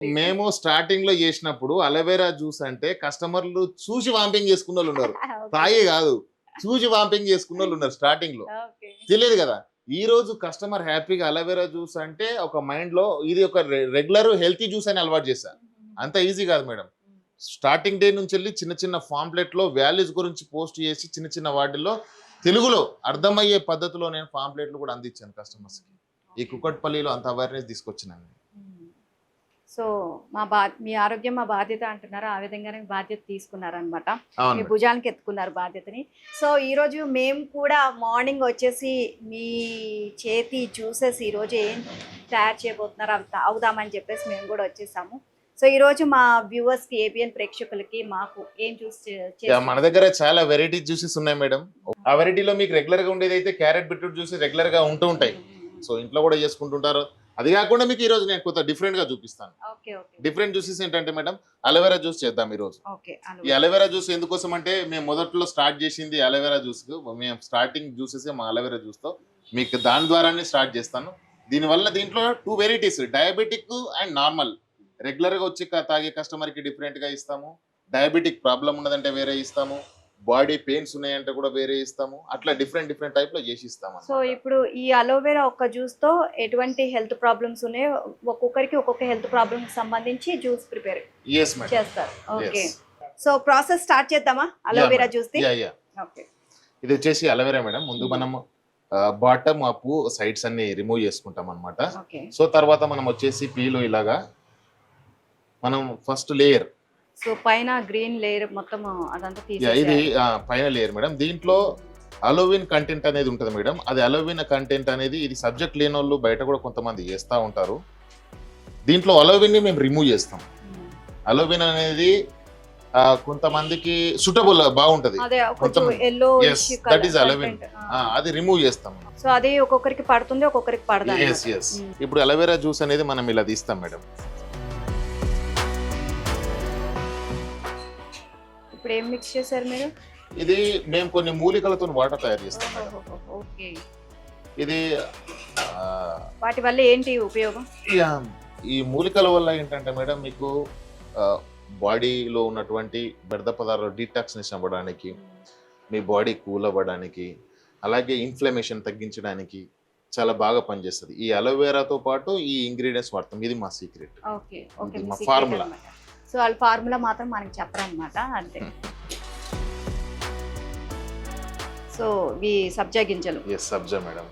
మేము స్టార్టింగ్ లో చేసినప్పుడు అలోవెరా జ్యూస్ అంటే కస్టమర్లు చూసి వాంపింగ్ చేసుకున్న వాళ్ళు ఉన్నారు. ఓకే. తాగే కాదు, చూసి వాంపింగ్ చేసుకున్న వాళ్ళు ఉన్నారు స్టార్టింగ్ లో. ఓకే. తెలియదు కదా. ఈ రోజు కస్టమర్ హ్యాపీగా అలోవెరా జ్యూస్ అంటే ఒక మైండ్ లో ఇది ఒక రెగ్యులర్ హెల్తీ జ్యూస్ అని అలవాటు చేశా. అంత ఈజీ కాదు మేడం. స్టార్టింగ్ డే నుంచి వెళ్ళి చిన్న చిన్న పాంప్లెట్ లో వాల్యూస్ గురించి పోస్ట్ చేసి చిన్న చిన్న వాటిల్లో తెలుగులో అర్థమయ్యే పద్ధతిలో నేను పాంప్లెట్లు కూడా అందించాను కస్టమర్స్ కి. ఈ కుకట్పల్లిలో అంత అవేర్నెస్ తీసుకొచ్చినాను. సో మీ ఆరోగ్యం మా బాధ్యత అంటున్నారు, ఆ విధంగానే బాధ్యత తీసుకున్నారనమాట. అవును మీ మేడం. భుజానికి ఎత్తుకున్నారు బాధ్యతని. సో ఈరోజు మేము కూడా మార్నింగ్ వచ్చేసి మీ చేతి జ్యూసెస్ ఈరోజు ఏం తయారు చేయబోతున్నారు అవుదామని చెప్పేసి మేము కూడా వచ్చేసాము. సో ఈరోజు మా వ్యూవర్స్కి, ఏబిఎన్ ప్రేక్షకులకి మాకు ఏం జ్యూస్ మన దగ్గర చాలా వెరైటీ జ్యూసెస్ ఉన్నాయి మేడం. ఆ వెరైటీలో మీకు రెగ్యులర్ గా ఉండేది అయితే క్యారెట్ బీట్రూట్ జ్యూస్ రెగ్యులర్ గా ఉంటూ ఉంటాయి. సో ఇంట్లో కూడా చేసుకుంటుంటారు. అది కాకుండా మీకు ఈ రోజు నేను కొంత డిఫరెంట్ గా చూపిస్తాను. డిఫరెంట్ జ్యూసెస్ ఏంటంటే మేడం, అలోవెరా జ్యూస్ చేద్దాం ఈ రోజు. ఈ అలోవెరా జ్యూస్ ఎందుకోసం అంటే మేము మొదట్లో స్టార్ట్ చేసింది అలోవెరా జ్యూస్. మేము స్టార్టింగ్ జ్యూసెస్ మా అలోవెరా జ్యూస్ తో మీకు దాని ద్వారానే స్టార్ట్ చేస్తాను. దీనివల్ల దీంట్లో 2 varieties, diabetic and normal. Regular గా వచ్చి తాగే కస్టమర్ కి డిఫరెంట్ గా ఇస్తాము. డయాబెటిక్ ప్రాబ్లం ఉన్నదంటే వేరే ఇస్తాము. బాడీ పెయిన్స్ ఉన్నాయంటే కూడా వేరే ఇస్తాము. అట్లా డిఫరెంట్ టైప్ లో చేసి ఇస్తాము. సో ఇప్పుడు ఈ అలోవెరా ఒక్క జ్యూస్ తో ఎటువంటి హెల్త్ ప్రాబ్లమ్స్ ఉన్నాయో ఒక్కొక్కరికి ఒక్కొక్క హెల్త్ ప్రాబ్లమ్ కి సంబంధించి జ్యూస్ ప్రిపేర్ చేస్తారు. ఓకే. సో ప్రాసెస్ స్టార్ట్ చేద్దామా అలోవెరా జ్యూస్ ది? ఓకే. ఇది వచ్చేసి అలోవెరా మేడం. ముందు మనం బాటమ్ అప్ సైడ్స్ అన్ని రిమూవ్ చేసుకుంటాం అన్నమాట. సో తర్వాత మనం వచ్చేసి పీలు ఇలాగా మనం ఫస్ట్ లేయర్, సో పైన గ్రీన్ లేయర్ మొత్తం అదంతా ఇది తీసేయాలి. పైన లేయర్ మేడం. దీంట్లో అలోవిన్ కంటెంట్ అనేది ఉంటుంది మేడం. అది అలోవిన్ కంటెంట్ అనేది ఇది సబ్జెక్ట్ లేని వాళ్ళు బయట కూడా కొంతమంది చేస్తూ ఉంటారు. దీంట్లో అలోవిన్ ని మేము రిమూవ్ చేస్తాం. అలోవిన్ అనేది కొంతమందికి సూటబుల్ బాగుంటుంది. అదే కొంచెం yellow దట్ ఈస్ అలోవిన్. అది రిమూవ్ చేస్తాం. సో అది ఒక్కొక్కరికి పడుతుంది, ఒక్కొక్కరికి పడదు. ఇప్పుడు అలోవెరా జ్యూస్ అనేది మనం ఇలా తీస్తాం మేడం. ఇప్పుడు ఏం మిక్స్ చేశారు మీరు? ఇది మేము కొన్ని మూలికలతో వాటర్ తయారు చేస్తాం మేడం. ఓకే. ఇది వాటి వల్ల ఏంటి ఉపయోగం? ఈ మూలికల వల్ల ఏంటంటే మేడం, మీకు బాడీలో ఉన్నటువంటి వ్యర్థ పదార్థాలు డీటాక్సినేషన్ అవ్వడానికి, మీ బాడీ కూల్ అవ్వడానికి, అలాగే ఇన్ఫ్లమేషన్ తగ్గించడానికి చాలా బాగా పనిచేస్తుంది. ఈ అలోవెరాతో పాటు ఈ ఇంగ్రీడియంట్స్ వాడతాం. ఇది మా సీక్రెట్. ఓకే. మా ఫార్ములా. సో వాళ్ళ ఫార్ములా మాత్రం మనకి చెప్పరన్నమాట. అంతే. సో ఇవి సబ్జా గింజలు. సబ్జా మేడం.